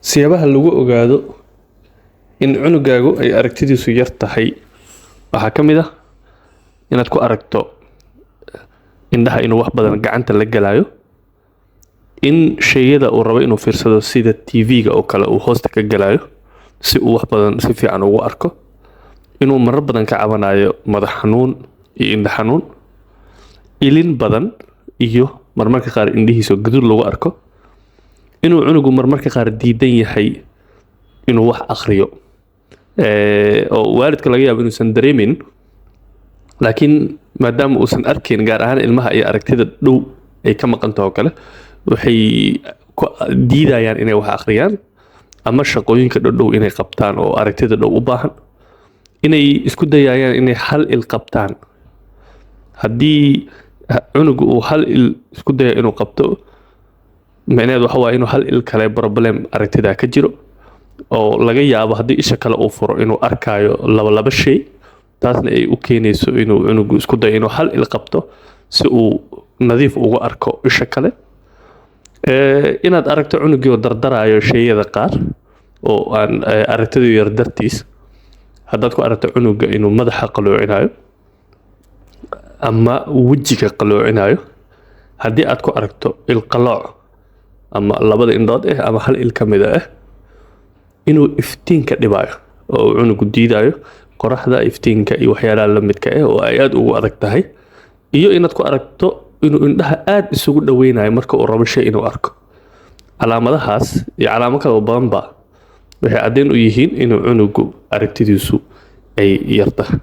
siyaabaha lagu ogaado in cunugaagu ay aragtidiisu yar tahay waxaa ka mid ah inaad ku aragto indhaha inuu wax badan gacanta la galayo, in shayada uu rabo inuu fiirsado sida TV-ga oo kale uu hoosta ka galayo si uu wax badan si fiican ugu arko, inuu marar badan ka cabanayo madax xanuun iyo indho xanuun, ilin badan iyo marmarka qaar indhihiisa gaduud lagu arko, inuu cunugu marmarka qaar diidan yahay inuu wax akhriyo oo waalidka laga yaabo inuusan dareemin, laakiin maadaama uusan arkayn gaar ahaan ilmaha iyo aragtida dhow ay ka maqan tahay oo kale waxay diidayaan inay wax akhriyaan ama shaqooyinka dhow inay qabtaan oo aragtida dhow u baahan, inay isku dayayaan inay hal il qabtaan. Haddii cunugu uu hal il isku dayo inuu qabto macnaheedu waxa waa inuu hal il kale problem aragtida ka jiro oo laga yaabo haddii isha kale uu furo inuu arkayo laba shay, taasna ay u keenayso inuu cunugu isku dayo inuu hal il qabto si uu nadiif uga arko isha kale. Inaad aragto cunugii oo dardarayo shayada qaar oo aan aragtidu yar dartiis, haddaad ku aragto cunuga inuu madaxa qaloocinayo ama wajiga qaloocinayo, haddii aad ku aragto il qalooc ama labada indhood ama hal il kamid ah inuu iftiinka dhibayo oo cunugu diidayo qoraxda, iftiinka iyo waxyaalaha la midka ah oo ay aad ugu adag tahay, iyo inaad ku aragto inuu indhaha aad isugu dhaweynayo marka uu rabo shay inuu arko. Calaamadahaas iyo calaamado kale oo badan ba waxay caddeyn u yihiin inuu cunugu aragtidiisu ay yartahay.